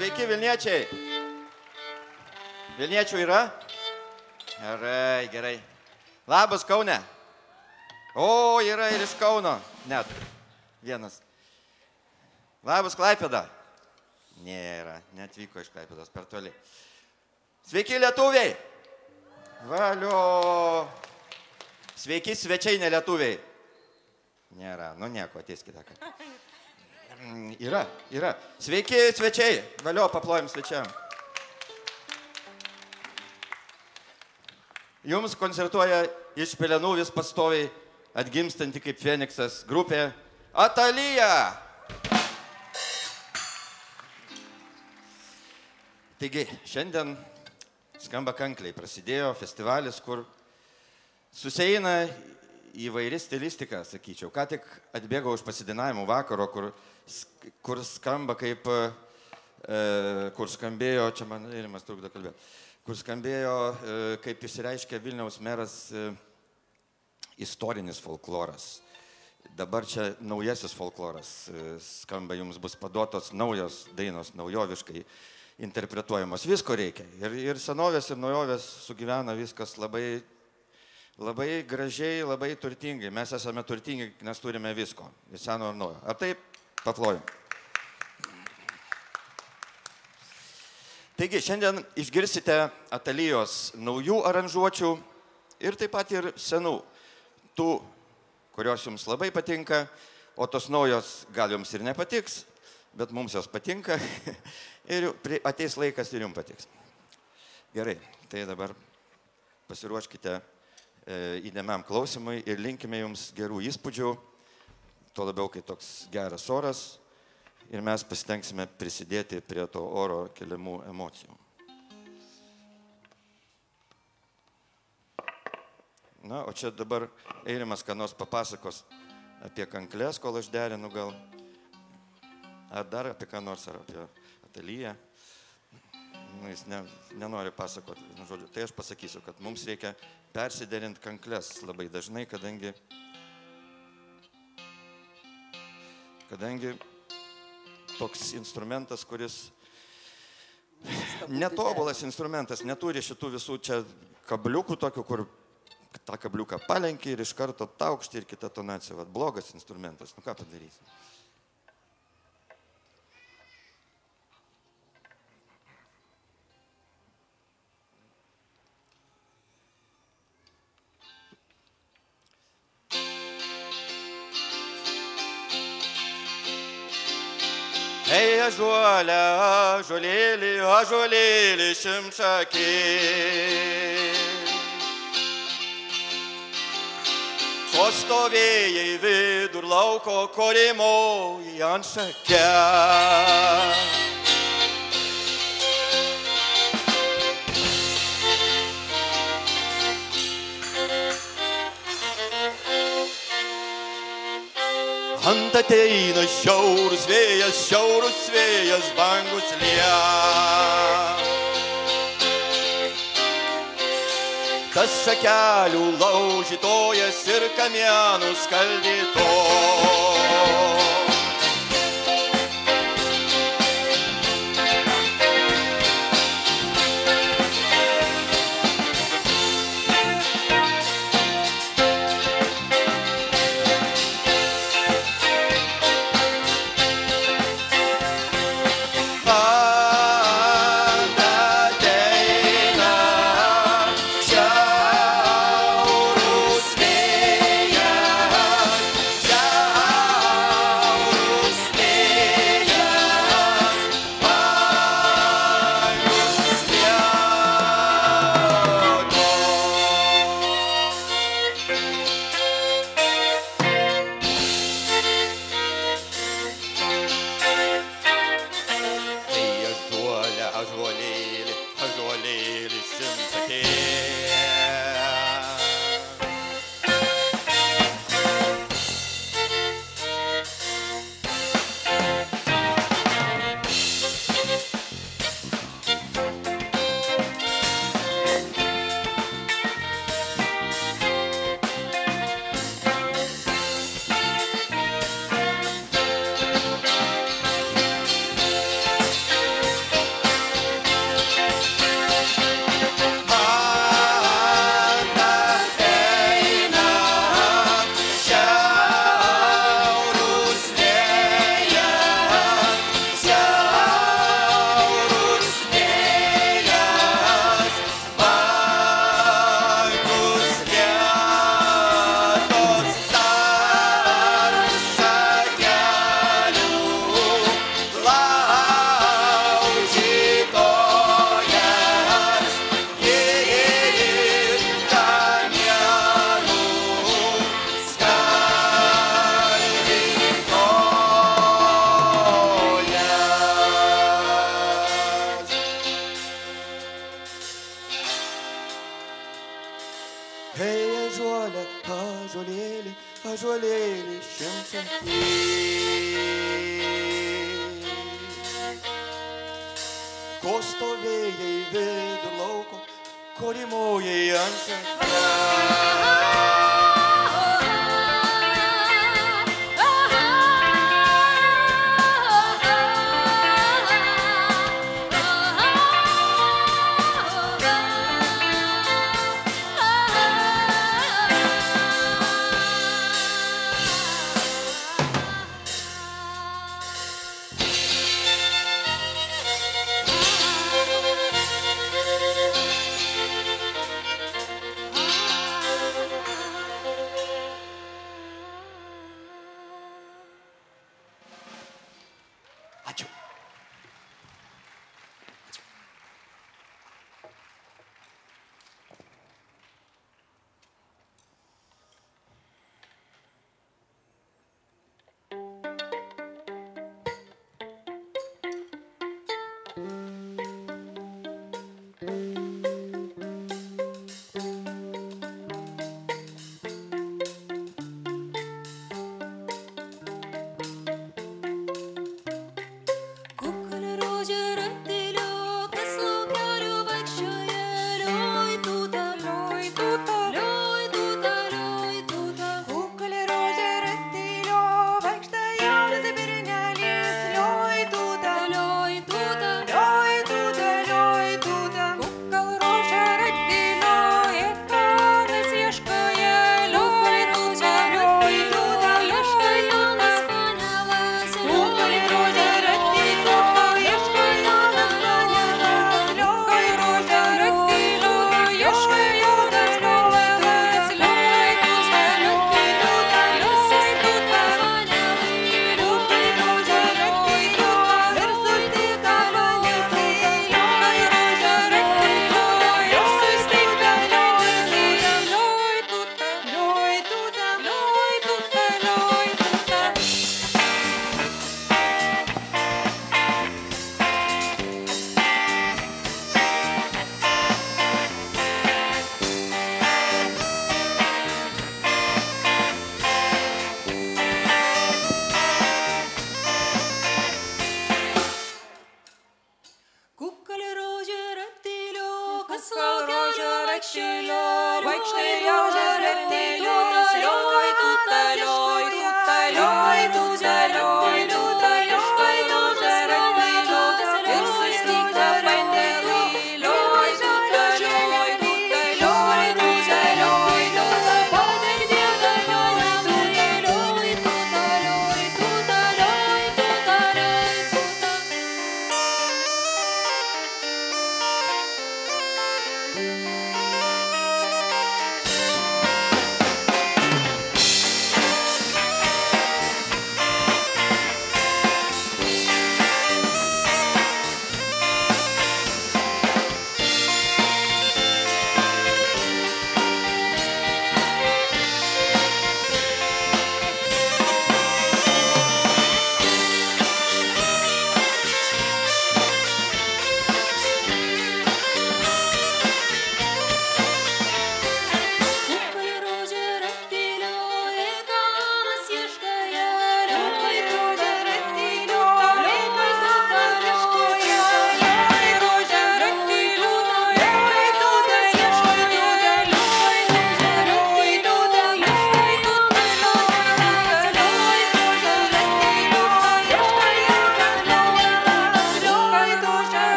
Sveiki, Vilniečiai. Vilniečių yra? Gerai, gerai. Labas, Kaune. O, yra ir iš Kauno. Net vienas. Labas, Klaipėda. Nėra, netvyko iš Klaipėdos per toli. Sveiki, lietuviai. Valio. Sveiki, svečiai, ne lietuviai. Nėra, nu nieko, ateis kitą kartą. Yra. Sveiki, svečiai. Valio, paplojim svečiam. Jums koncertuoja iš pelenų vis pastoviai atgimstanti kaip Feniksas grupė Atalija. Taigi, šiandien skamba kankliai. Prasidėjo festivalis, kur susieina įvairi stilistika, sakyčiau. Ką tik atbėgau iš pasidainavimo vakaro, kur skamba kaip, kur skambėjo, čia man irimas trukdo kalbėti, kur skambėjo, kaip išsireiškia Vilniaus meras, istorinis folkloras. Dabar čia naujasis folkloras skamba, jums bus paduotos naujos dainos, naujoviškai interpretuojamos. Visko reikia. Ir senovės, ir naujovės sugyvena viskas labai, labai gražiai, labai turtingai. Mes esame turtingi, nes turime visko. Ir seno ir naujo. Ar taip? Paplojim. Taigi, šiandien išgirsite Atalijos naujų aranžuočių ir taip pat ir senų. Tų, kurios jums labai patinka, o tos naujos gal jums ir nepatiks, bet mums jos patinka ir ateis laikas ir jums patiks. Gerai, tai dabar pasiruoškite įdėmiam klausimui ir linkime jums gerų įspūdžių, tuo labiau, kai toks geras oras ir mes pasitengsime prisidėti prie to oro keliamų emocijų. Na, o čia dabar Eirimas ką nors papasakos apie kanklės, kol aš derinu gal. Ar dar apie ką nors, ar apie Ataliją. Nu, jis nenori pasakoti, žodžiu. Tai aš pasakysiu, kad mums reikia persiderinti kanklės labai dažnai, kadangi toks instrumentas, kuris netobulas instrumentas, neturi šitų visų čia kabliukų tokių, kur tą kabliuką palenki ir iš karto taukšti ir kita tonacija. Vat blogas instrumentas, nu ką padarysi? Ei, ąžuolė, ąžuolėlį, ąžuolėlį šimšakį. Ko stovėjai vidur lauko korimoji ant šakę. Ant ateina šiaurus vėjas, bangus liep. Tas šakelių laužytojas ir kamienų skaldytojas. ąžuolė, ąžuolėlį, ąžuolėlį šimtšakį. Ko stovėjai vidur lauko, ko rimojai ant šaknies. Ačiū.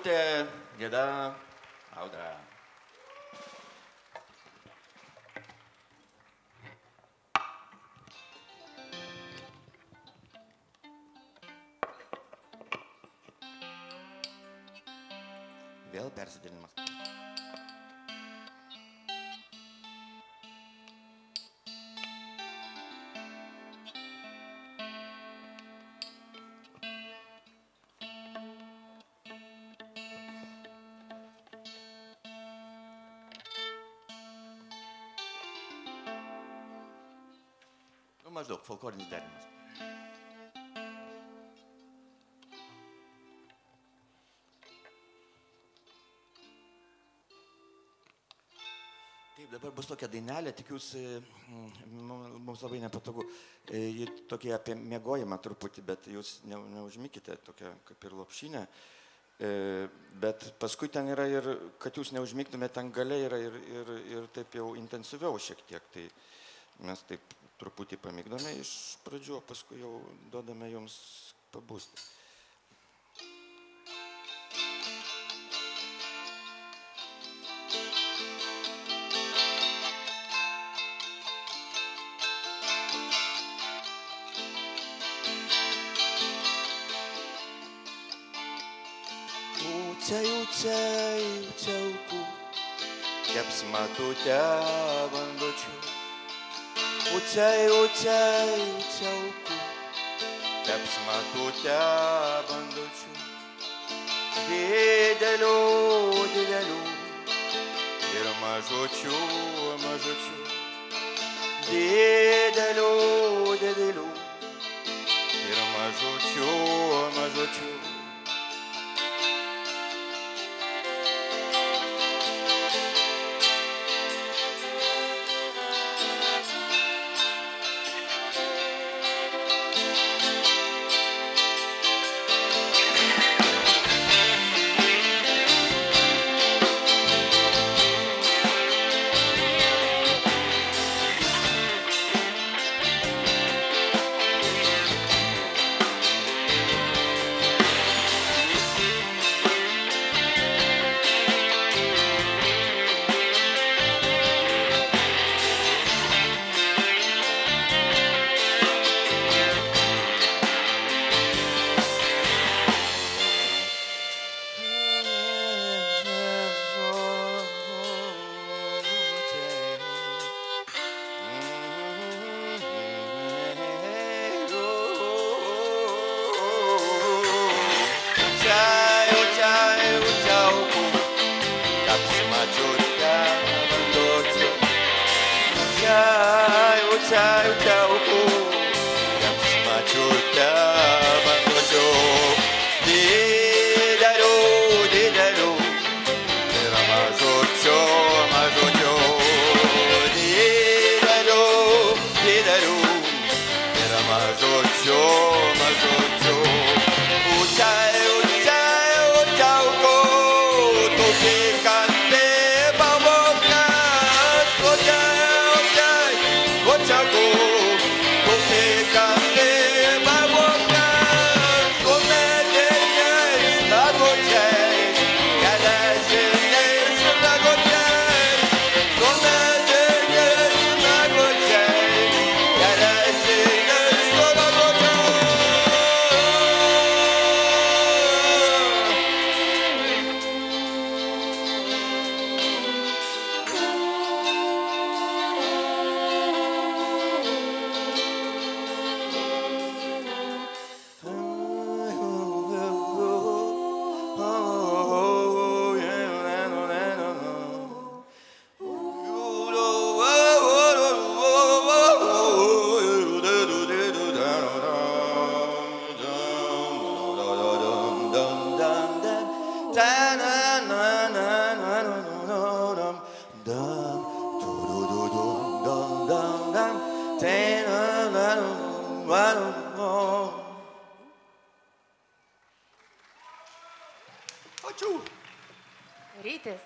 Rūtė, Gėda, Audra. Vėl persidėlimas. Maždaug folklorinis derinimas. Taip, dabar bus tokia dainelė, tikiuosi, mums labai nepatogu. Ji tokia apie miegojimą truputį, bet jūs neužmykite, tokia kaip ir lopšinė. Bet paskui ten yra ir, kad jūs neužmygtumėte, ten gale yra ir taip jau intensyviau šiek tiek. Tai mes taip truputį pamygdome iš pradžių, o paskui jau duodame jums pabusti. Uciauku, keps matute bandučių. Uciauku, keps matute bandučių. Didelių ir mažučių. Didelių ir mažučių. Rytis.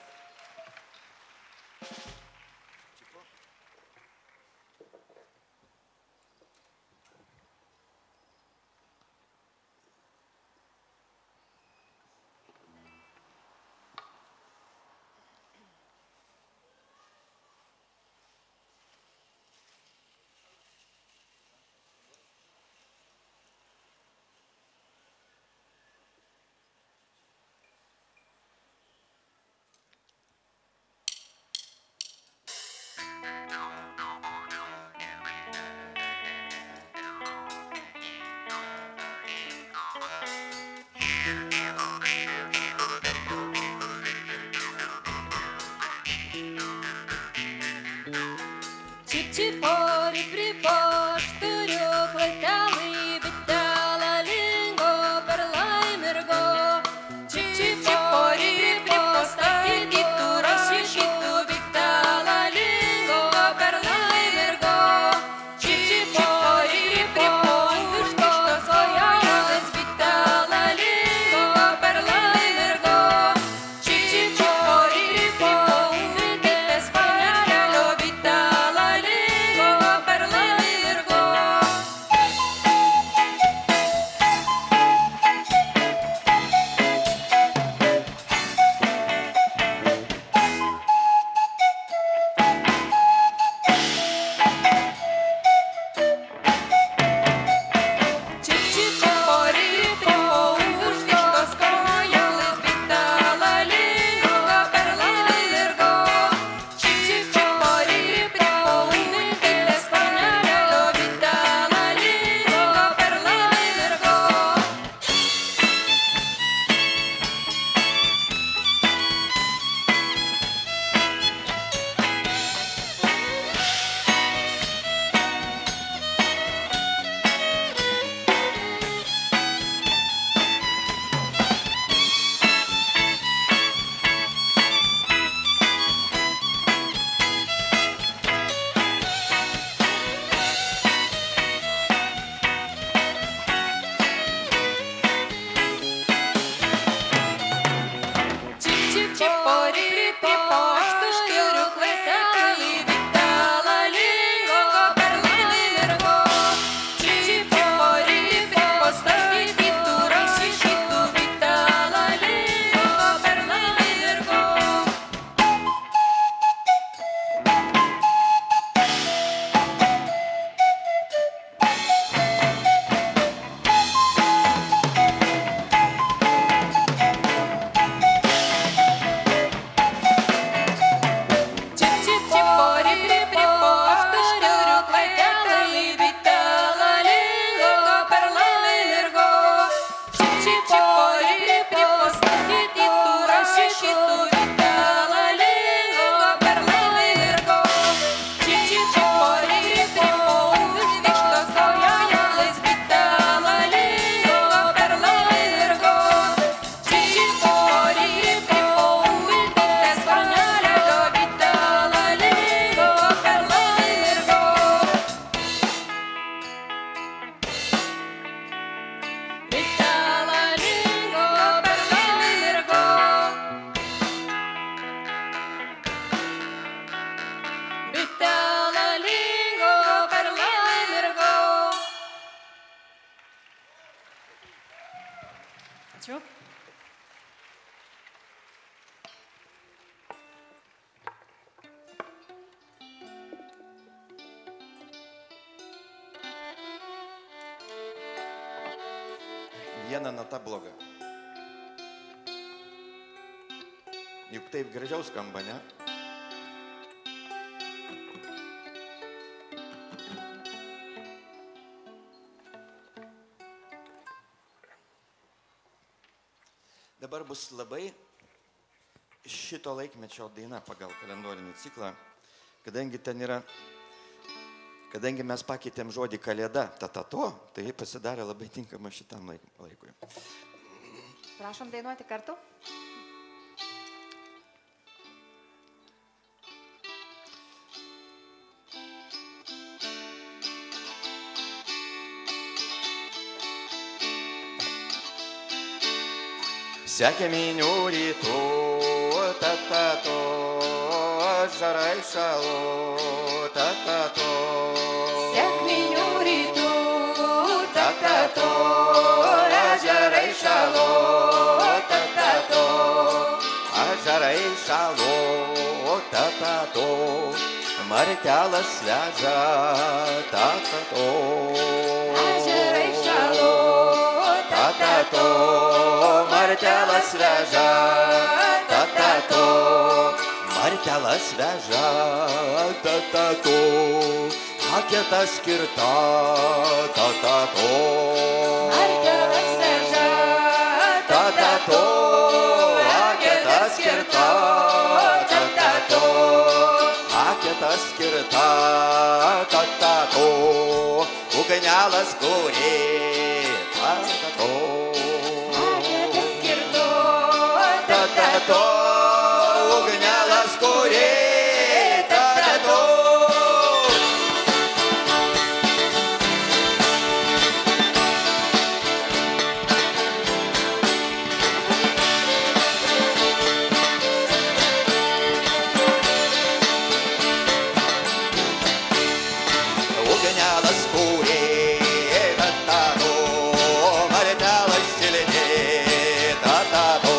Čipori pripoš turiu klatelį, bitelą lingo per laimirgo. Čipori pripoš statytų rašytų, bitelą lingo per laimirgo. Čipori pripoš vištos kojojas, bitelą lingo per laimirgo. Čipori pripoš bitės panelio, bitelą lingo per laimirgo. Čipori pripoš vištos kojojas, bitelą lingo per laimirgo. Čipori pripoš bitės panelio, bitelą lingo per laimirgo. Čipori pripoš turiu klatelį, bitelą lingo per laimirgo. Čipori pripoš statytų rašytų, bitelą lingo per laimirgo. Čipori pripoš turiu klatelį, bitelą lingo per laimirgo. Čipori pripoš statytų rašytų, bitelą lingo per laimirgo. Čipori pripoš vištos kojojas, bitelą lingo per laimirgo. Čipori pripoš bitės panelio, bitelą lingo per laimirgo. Bitelą lingo per laimirgo. Bitelą lingo per laimirgo. Ačiū. Viena nata bloga. Juk taip gražiau skamba, ne? Dabar bus labai šito laikmečio daina pagal kalendorinį ciklą, kadangi ten yra, kadangi mes pakeitėm žodį kalėda, tatato, tai pasidarė labai tinkama šitam laikui. Prašom dainuoti kartu. Sekė minių rytų, tatato, žarai šalo, tatato. Sekminių rytų, Tatato, ežerai šalo, tatato, ežerai šalo, tatato, martelas veža, tatato. ežerai šalo, Tatato, martelas veža, tatato, martelas veža, tatato, aketa skirta, tatato. martelas veža, Tatato, aketa skirta, tatato, aketa kartą skirta, ta-ta-to, ugnelas kurė, ta-ta-to. Ta-ta-to, ugnelas kurė, ta-ta-to. Ugnelas kurė, ta-ta-to, martelas šiltė, ta-ta-to.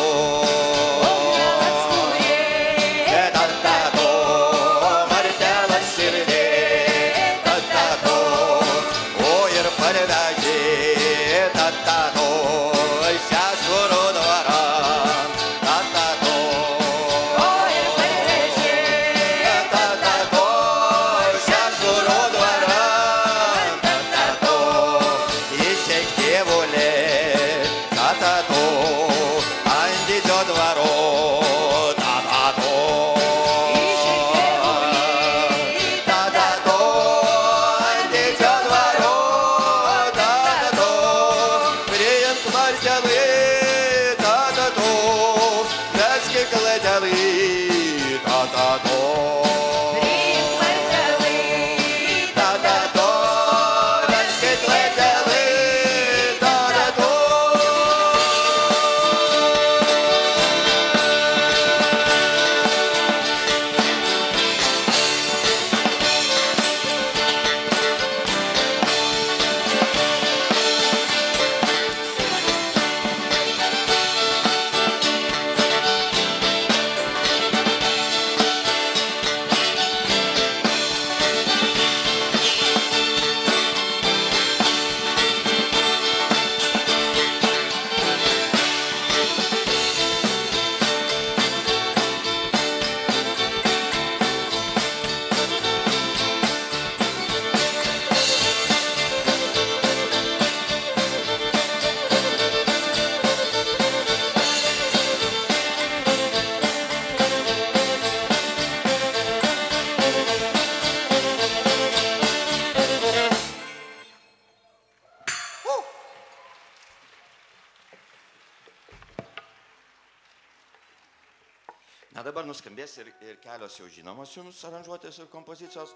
Na dabar nuskambės ir kelios jau žinomos jums aranžuotės ir kompozicijos.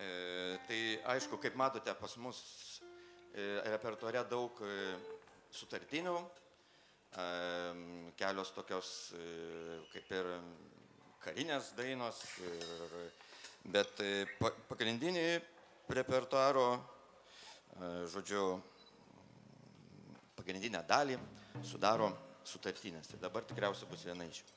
Tai aišku, kaip matote, pas mus repertuare daug sutartinių, kelios tokios kaip ir karinės dainos, bet pagrindinį repertuaro, žodžiu, pagrindinę dalį sudaro sutartinės. Tai dabar tikriausiai bus viena iš jų.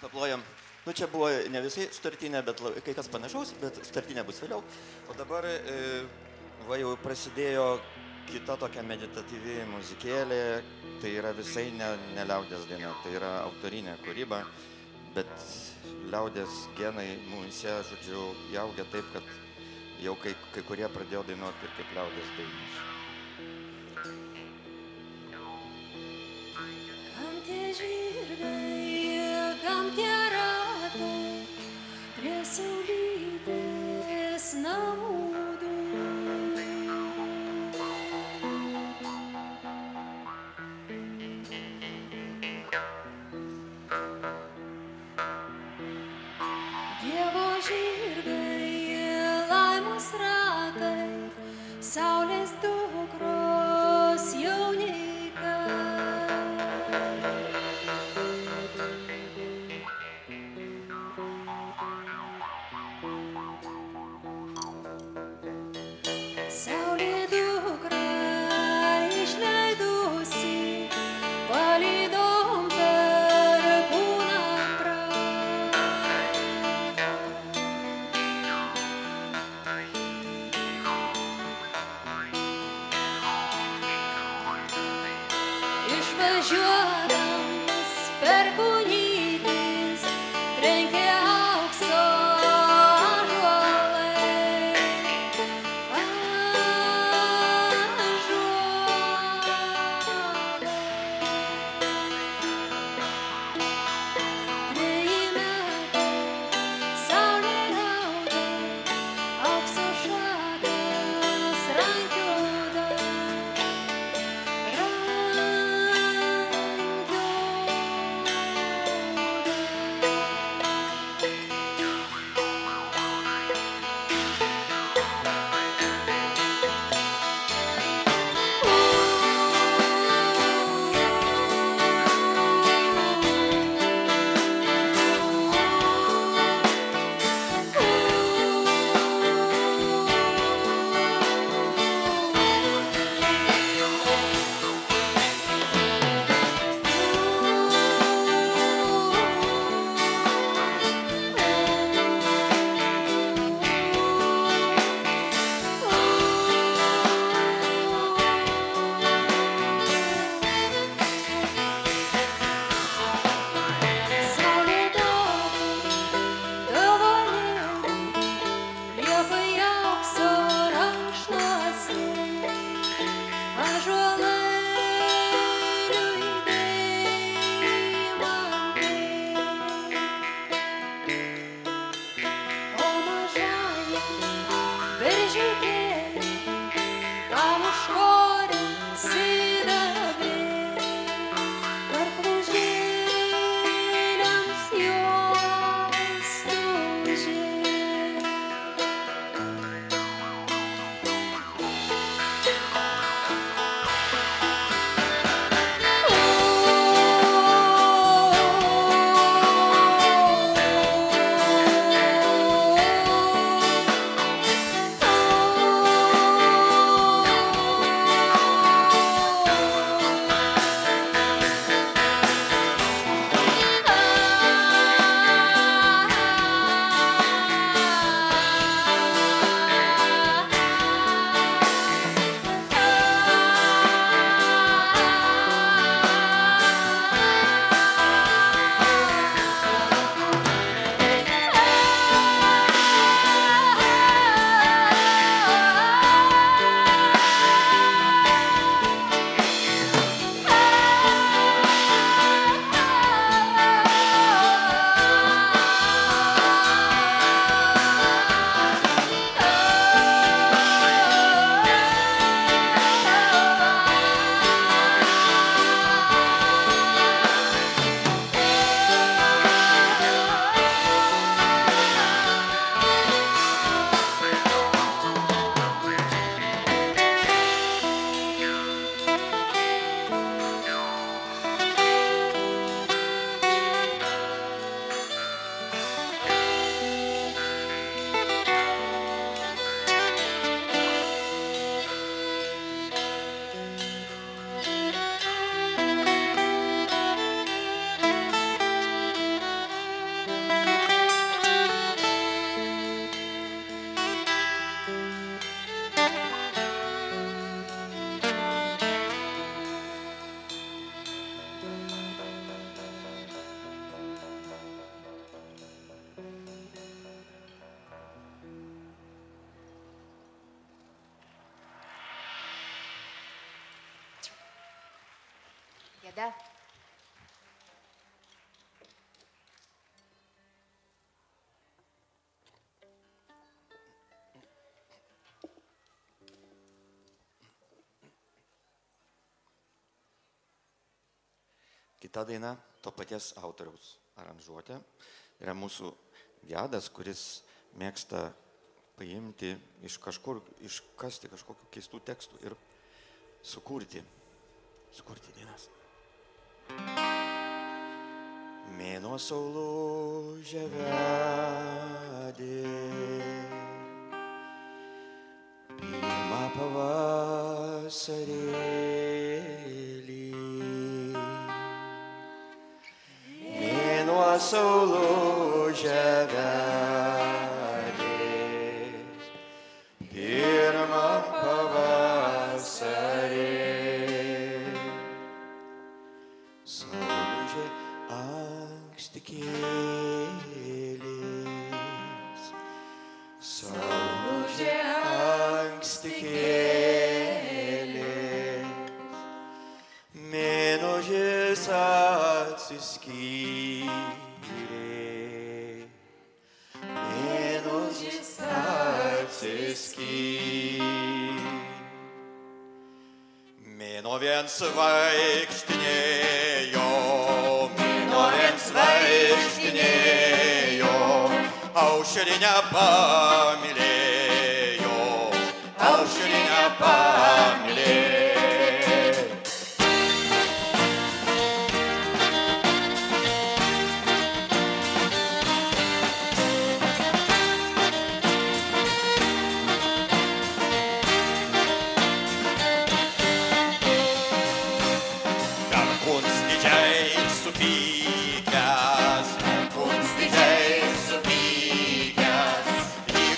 paplojam. Nu, čia buvo ne visai sutartinė, bet kai kas panašaus, bet sutartinė bus vėliau. O dabar va jau prasidėjo kita tokia meditatyvi muzikėlė. Tai yra visai ne liaudės daina, tai yra autorinė kūryba, bet liaudės genai mumyse, žodžiu, įaugia taip, kad jau kai kurie pradėjo dainuoti ir kaip liaudės dainos. Kam tie žirgai, kam tie ratai, prie saulytės namų durų. Dievo žirgai, laimos ratai, saulės dukros jaunikai. Saulė dukra išleidusi, palydom per kūną Išvažiuodams per kūnytis, trenkė aukso ąžuolai. Treji metai, saulė rauda, aukso šakas rankioda. Gėda. Kita daina to paties autoriaus aranžuotė yra mūsų Gedas, kuris mėgsta paimti iš kažkur, iškasti kažkokių keistų tekstų ir sukurti dainas. Mėnuo saulužę vedė, pirmą pavasarėlį. Mėnuo saulužę vedė, pirmą pavasarėlį. Saulužė anksti kėlės, saulužė anksti kėlės, mėnužis atsiskyrė, mėnužis atsiskyrė. Mėnuo viens vaikštinėjo, mėnuo viens vaikštinėjo, aušrinę pamylėjo, aušrinę pamylėjo.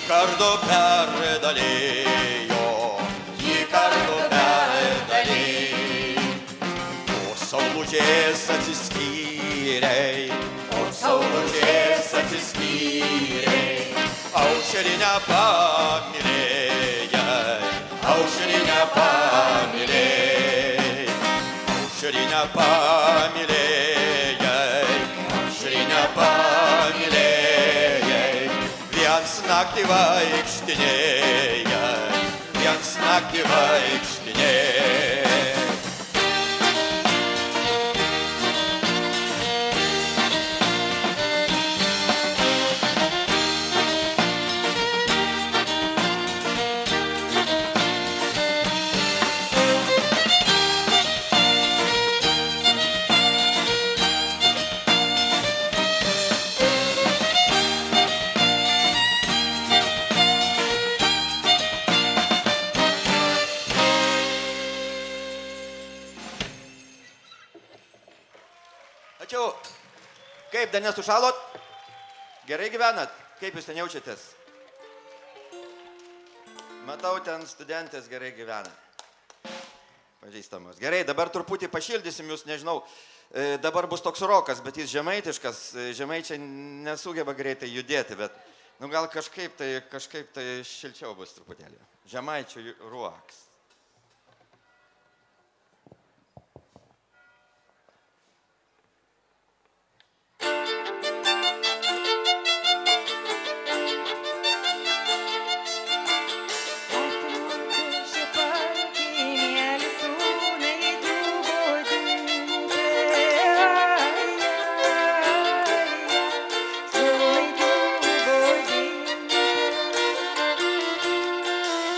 Kardu perdalėjo, jį kardu perdalėjo. O saulužės atsiskyrei, o saulužės atsiskyrei, aušrinę pamylėjai, aušrinę pamylėjai, aušrinę pamylėjai, aušrinę pamylėjai. Viens naktį vaikštinėja, viens naktį vaikštinėja. Ačiū. Kaip, dar nesušalot? Gerai gyvenat? Kaip jūs ten jaučiatės? Matau, ten studentės gerai gyvena. Pažįstamos. Gerai, dabar truputį pašildysim jūs, nežinau. Dabar bus toks rokas, bet jis žemaitiškas. Žemaičiai nesugeba greitai judėti, bet gal kažkaip tai šilčiau bus truputėlį. Žemaičių ruoks.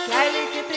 Kelkit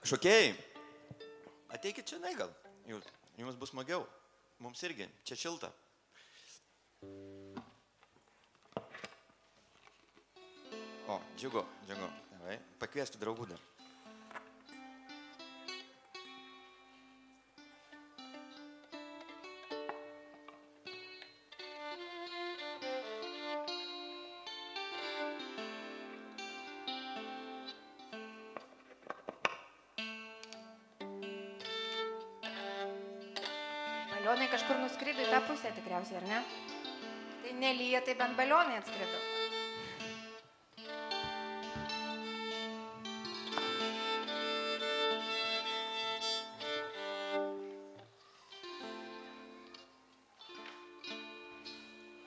Šokėjai, ateikit čia, gal. Jums bus smagiau. Mums irgi, čia šilta. O, džiugu. Davai, pakvieskit draugų dar. Balionai kažkur nuskrido į tą pusę tikriausiai, ar ne? Tai nelyja, tai bent balionai atskrido.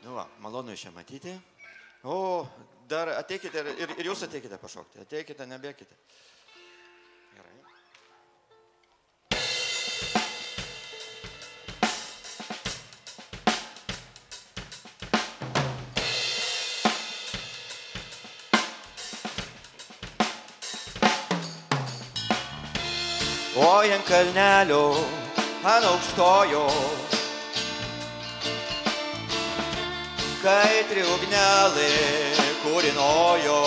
Nu va, malonu iš čia matyti. O, dar ateikite ir jūs ateikite pašokti. Ateikite, nebėkite. Gerai. Oi ant kalnelio, ant aukštojo, kaitri ugnelė kūrinojo.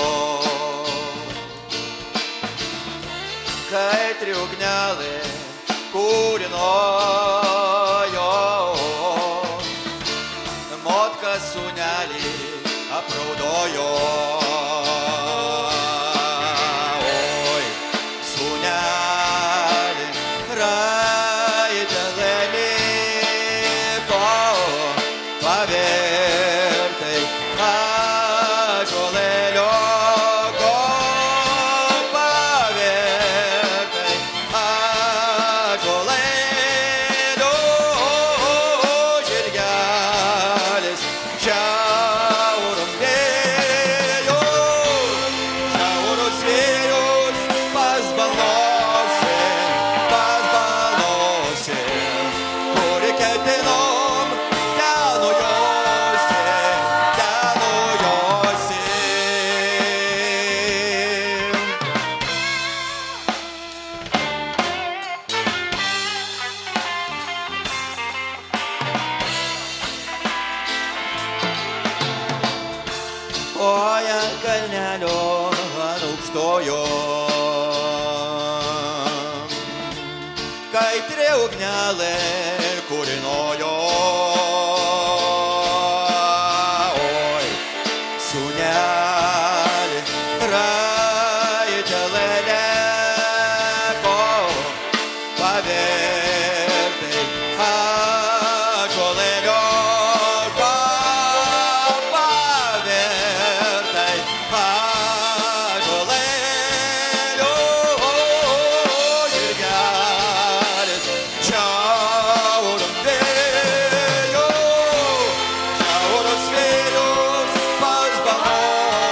Kaitri ugnelė kūrinojo. Motka sūnelį apraudojo. Oi, sūnelį, raitelė liko pavirtai ąžuolėlio pavirtai ąžuolėlio žirgelis šiaurum vėjo, šiauros vėjus pasbalnosi, kuri ketinom ten nujosi. Oi ant kalnelio, ant aukštojo, kaitri ugnelė kūrinojo. Oi, sūnelį, raitelė liko pavirtai ąžuolėlio pavirtai ąžuolėlio žirgelis šiaurum vėjo, šiauros vėjus pasbalnosi.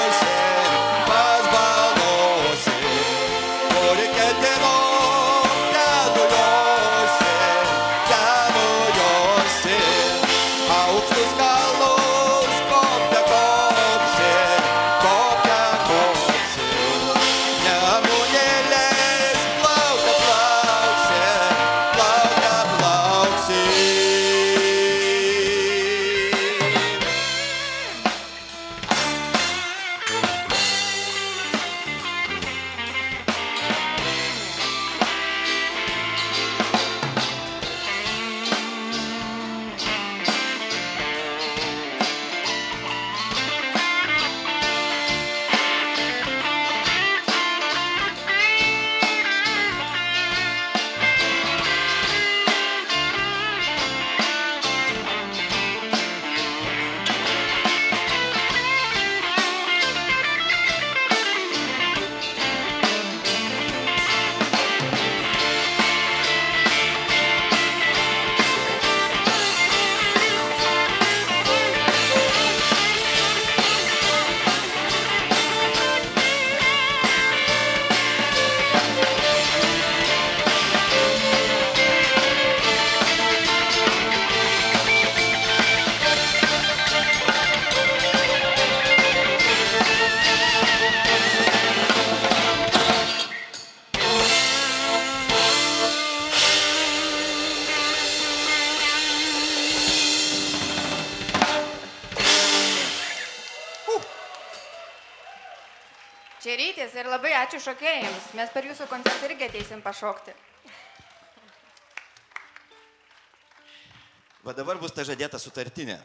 Čia rytis ir labai ačiū šokėjams. Mes per jūsų koncertą irgi ateisim pašokti. Va dabar bus ta žadėta sutartinė.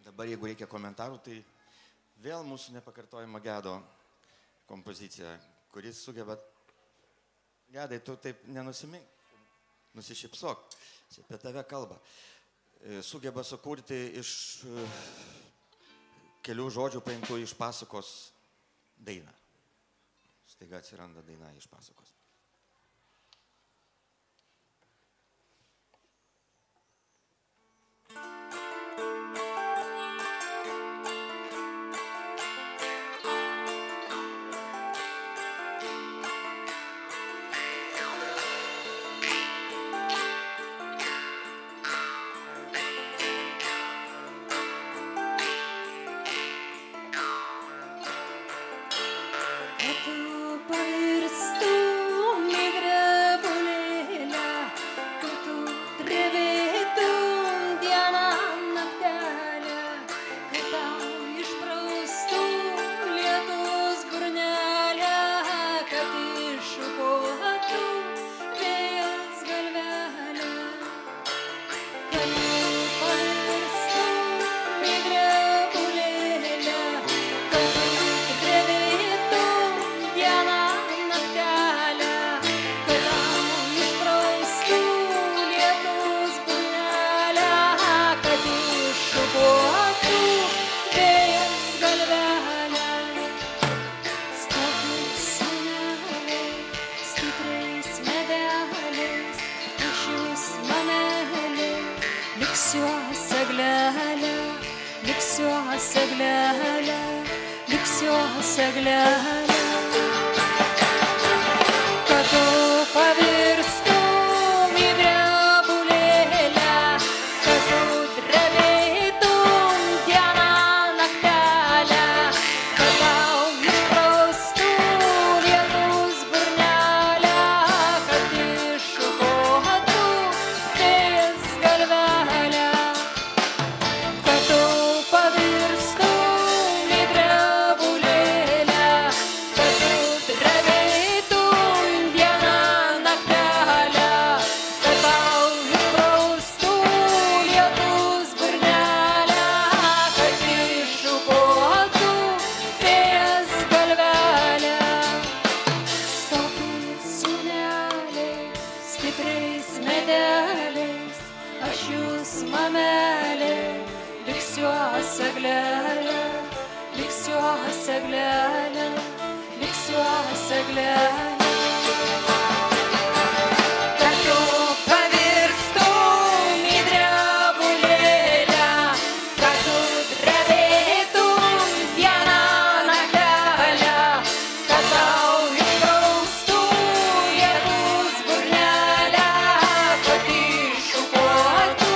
Dabar jeigu reikia komentarų, tai vėl mūsų nepakartojama Gedo kompozicija, kuris sugeba... Gedai, tu taip nenusimink, nusišypsok, čia apie tave kalba. Sugeba sukurti iš kelių žodžių paimtų iš pasakos dainą. Staiga atsiranda daina iš pasakos. Pavirstų liksiuos eglelė, liksiuos eglelė, liksiuos eglelė. Kad tu pavirstum į drebulėlę, kad tu drebėtum dieną naktelę, kad tau išpraustų lietus burnelę, kad iššukuotų vėjas galvelę. Kad tu pavirstum į drebulėlę, kad tu drebėtum dieną naktelę, kad tau išpraustų lietus burnelę, kad iššukuotų vėjas galvelę. Stokit, sūneliai, stipriais medeliais, aš jūs, mamelė, liksiuos eglelė, liksiuos eglelė, liksiuos eglelė. Kad tu pavirstum į drebulėlę, kad tu drebėtum dieną naktelę, kad tau išpraustų lietus burnelę, kad iššukuotų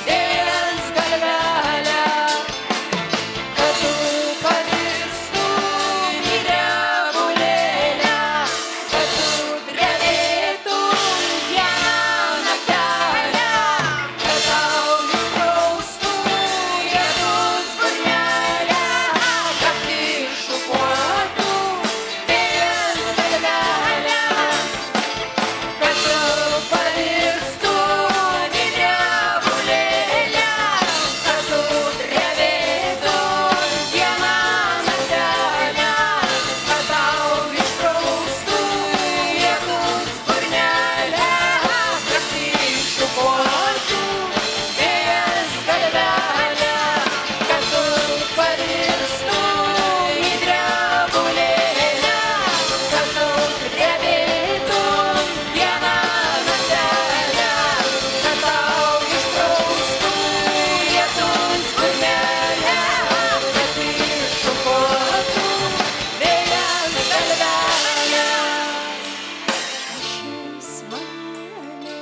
vėjas galvelę. Kad tu pavirstum į drebulėlę, kad tu drebėtum dieną naktelę, kad tau išpraustų lietus burnelę, kad iššukuotų vėjas galvelę. Kad tu pavirstum į drebulėlę, kad tu drebėtum dieną naktelę, kad tau išpraustų lietus burnelę, kad iššukuotų vėjas galvelę. Kad tu pavirstum į drebulėlę, kad tu drebėtum dieną naktelę, kad tau išpraustų lietus burnelę, kad iššukuotų vėjas galvelę. Aš jūs, mamelė,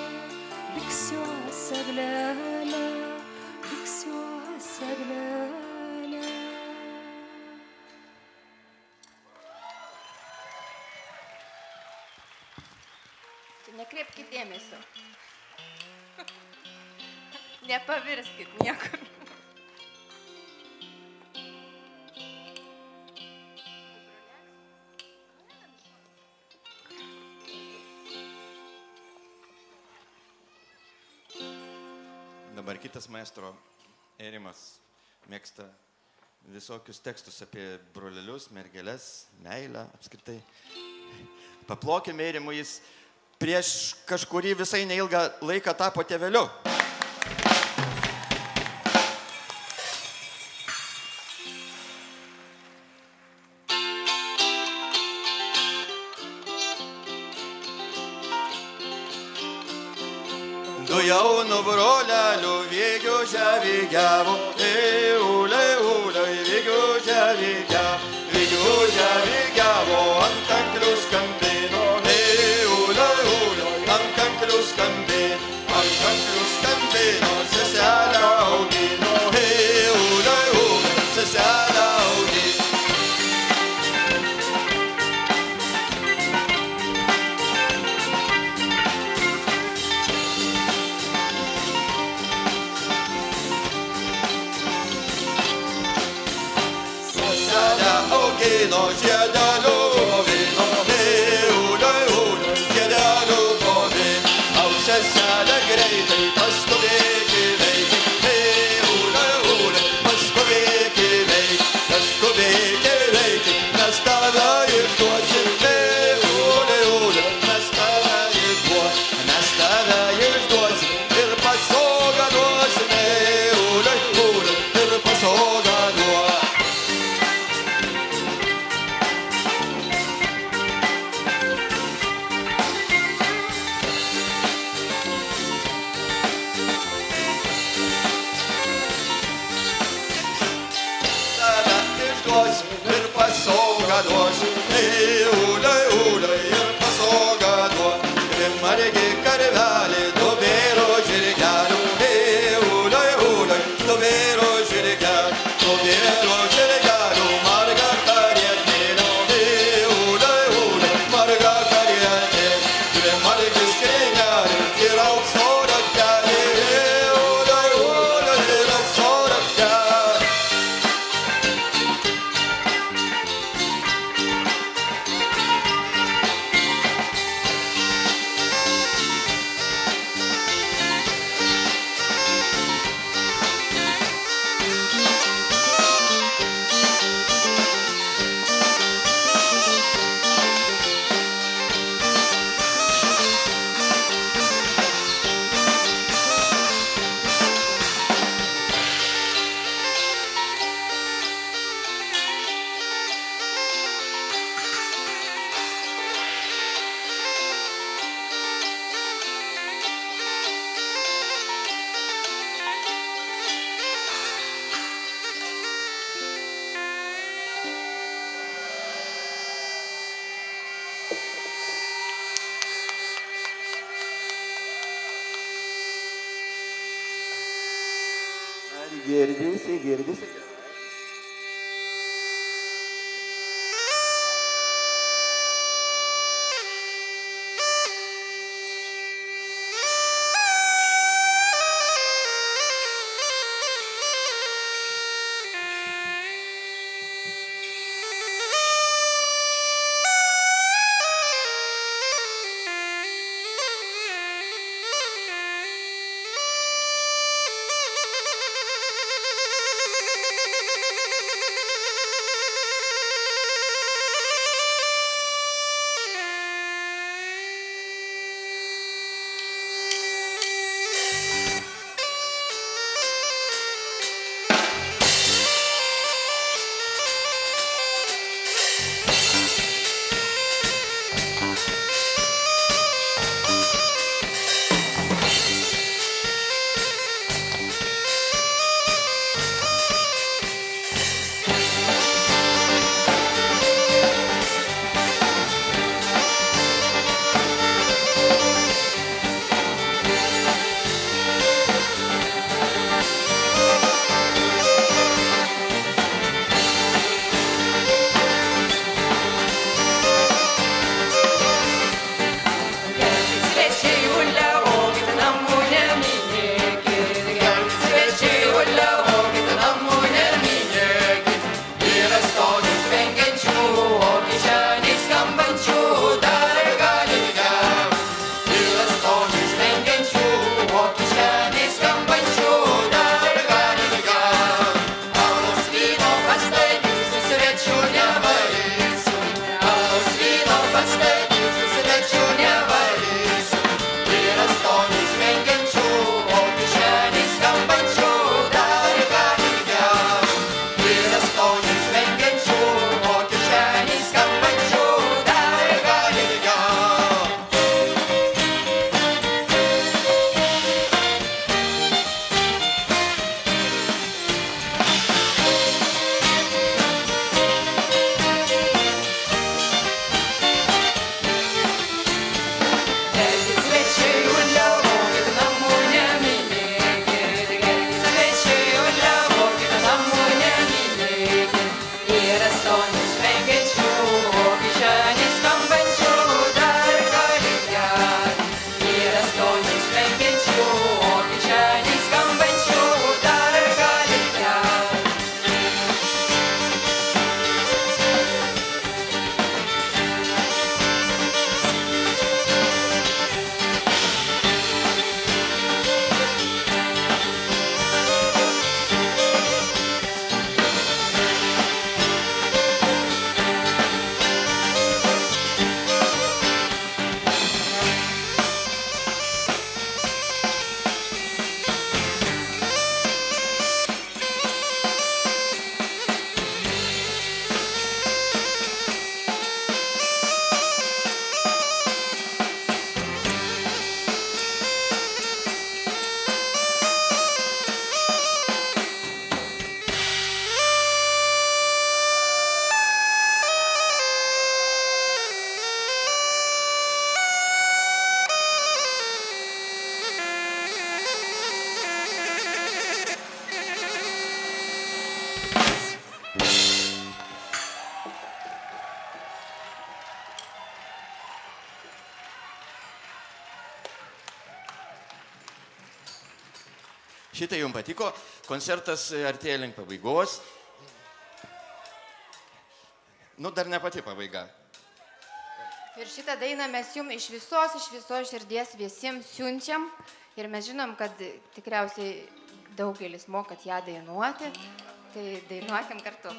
liksiuos eglelė, liksiuos eglelė. Nekreipkit dėmesio. Nepavirskit niekur. Dabar kitas maestro Ėrimas mėgsta visokius tekstus apie brolelius, mergeles, meilę apskritai. Paplokime Ėrimu, jis prieš kažkurį visai neilgą laiką tapo tėveliu. Du jaunų brolelių vygių žavygiavo, ule, vygių žavygiavo, ant kanklių skambino, ant kanklių skambino, seselę augino, seselę augino. Augino žiedelių povino, žiedelių povino, au seselė greitai paskubėki veiki, paskubėki veiki, mes tave išduosim, mes tave išduosim ir pasoganuosim, ir pasoganuosim. duosiu, ūlai, ūlai ir pasogą duos. Margi karvelį, dubėro žirgelių, ūlai, ūlai, dubėro žirgelių, marga karietėlė, ūlai, ūlai, marga karietėlė, dvi margi skrinelė ir aukso raktelė, ūlai, ūlai, ir aukso raktelė. Girdisi. Šitai jums patiko. Koncertas artėja link pabaigos. Nu, dar ne pati pabaiga. Ir šitą dainą mes jums iš visos širdies visiems siunčiam. Ir mes žinom, kad tikriausiai daugelis mokat ją dainuoti. Tai dainuokim kartu.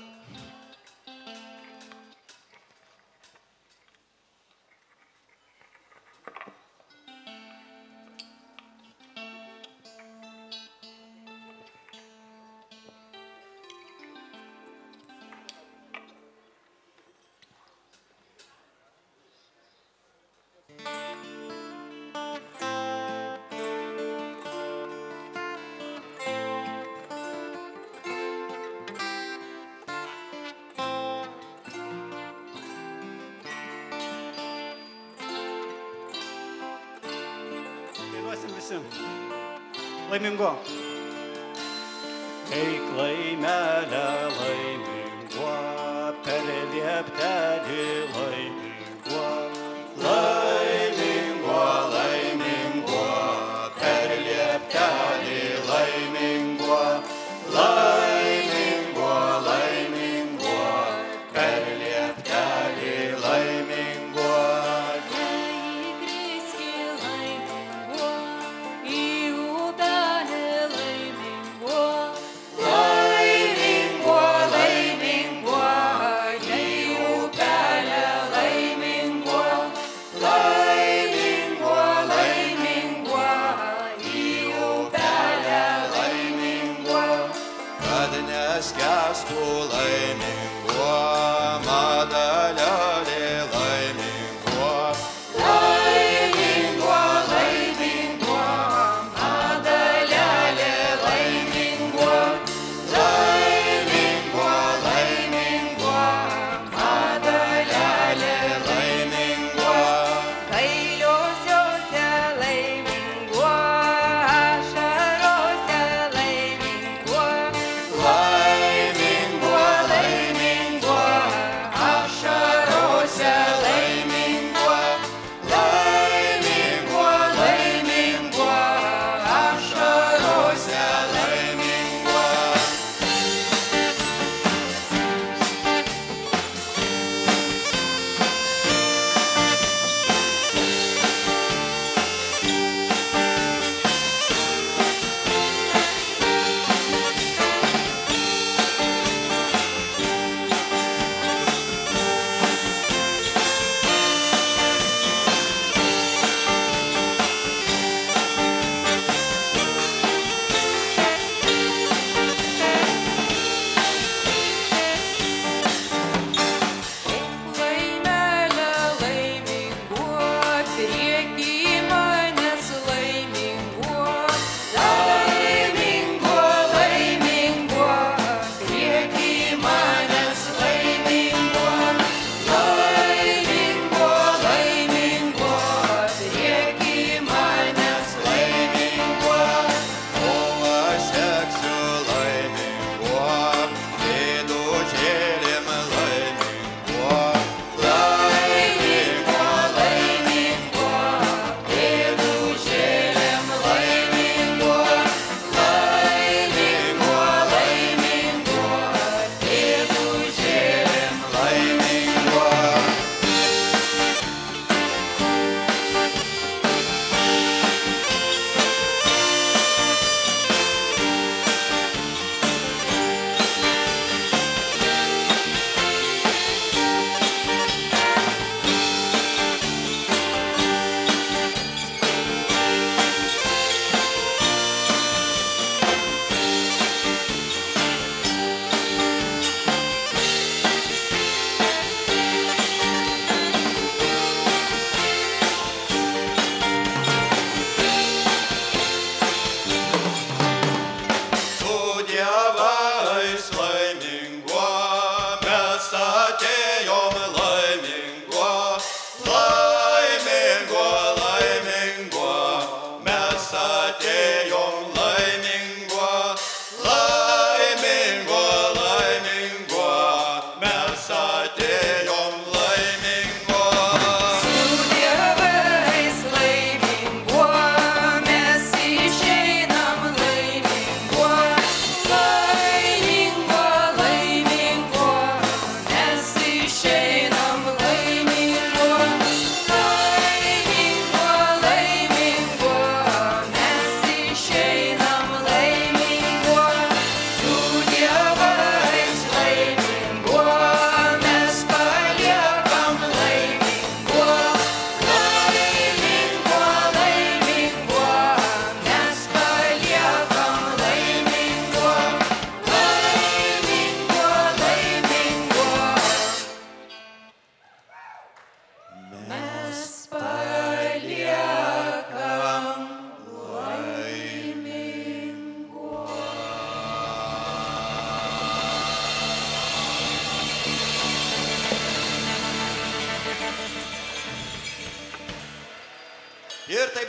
Laimingo. Eik laimelę laimingo, per lieptelį laimingo. Laimingo, laimingo, per lieptelį laimingo. Laimingo, laimingo, per lieptelį laimingo. Laimingo,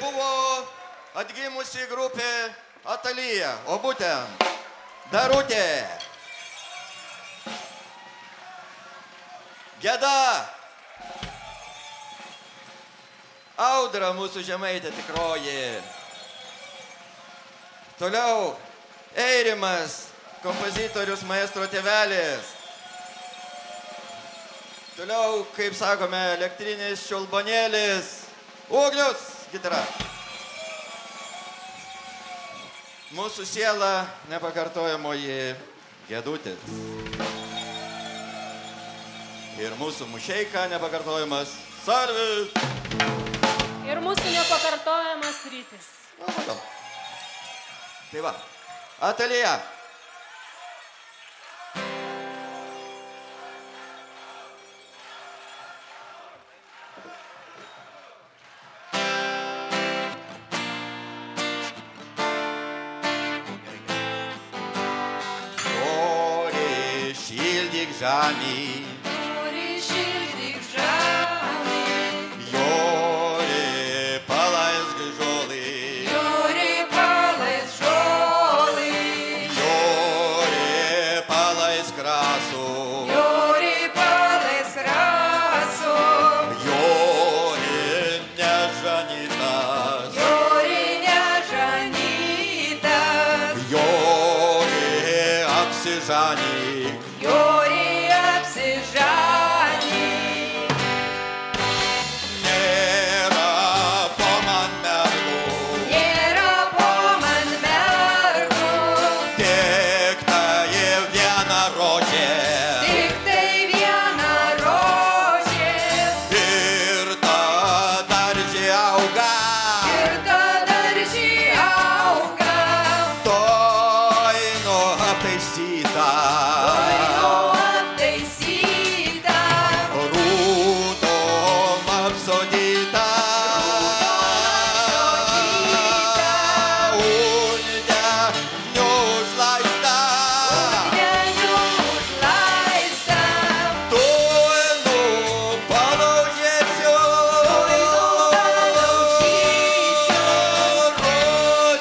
buvo atgimusi grupė Atalija, o būtent Darutė, Geda, Audra mūsų žemaitė tikroji. Toliau Eirimas, kompozitorius maestro tėvelis. Toliau, kaip sakome, elektrinis čiulbanėlis, Ugnius, gitara. Mūsų siela nepakartojamoji Gedutis. Ir mūsų mušeika nepakartojamas Sarvis. Ir mūsų nepakartojamas Rytis. Tai va, Atalija. Žani, Jori šildyk žani, Jori palaisk žolį, Jori palaisk žolį, Jori palaisk krasų, Jori palaisk rasų, Jori nežanytas, Jori nežanytas, Jori apsižanyk, Jori apsižanyk. nėra po man mergų, Nėra po man mergų, tik tai viena rožė, tik tai viena rožė, ir ta daržė auga, ir ta daržį auga, toj nu aptaisyta. aptaisyta, Rūtom apsodyta, unde neužlaista, neužlaista, tuoj palaužėsiu,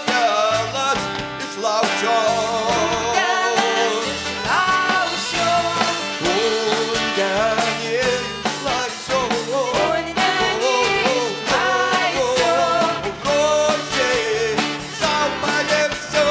rodelas išlaušiu, išlaušiu, rožį sau pagerbsiu.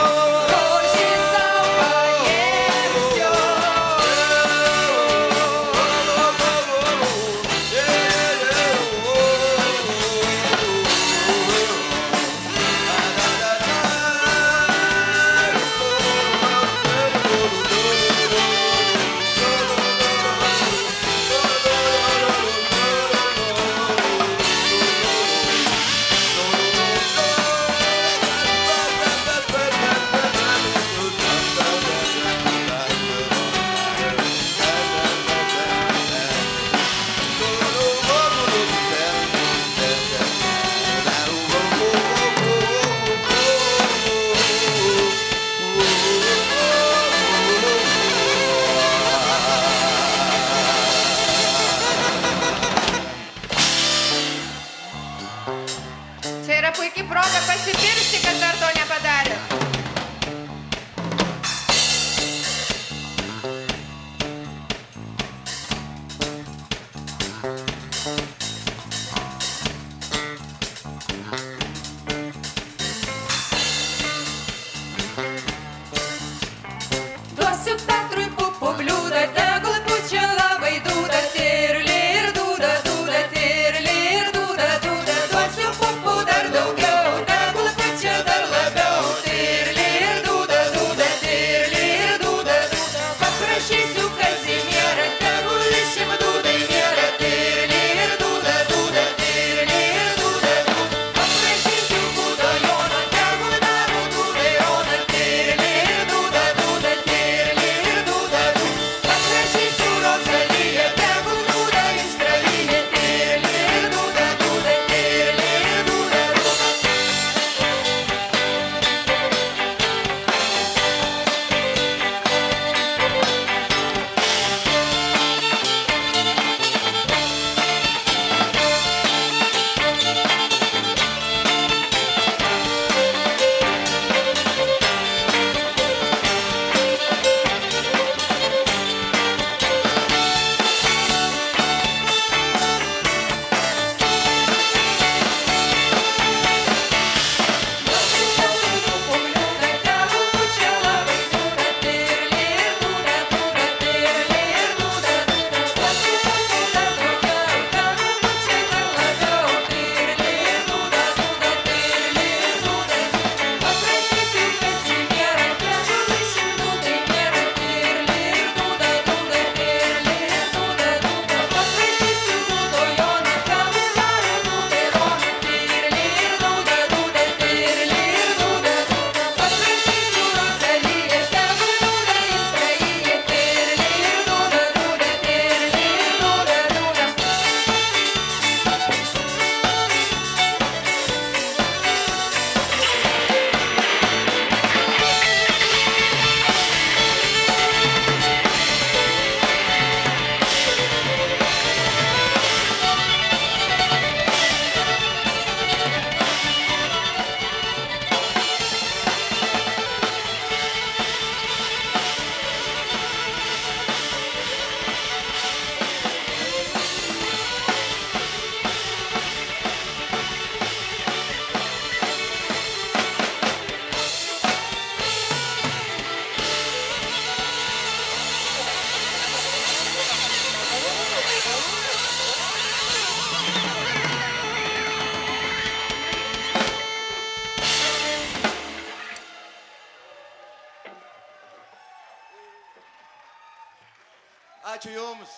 Ačiū Jums.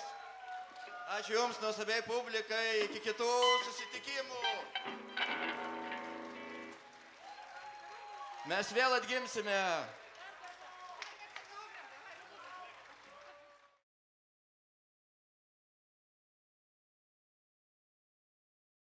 Ačiū Jums, nuostabiai publikai. Iki kitų susitikimų. Mes vėl atgimsime.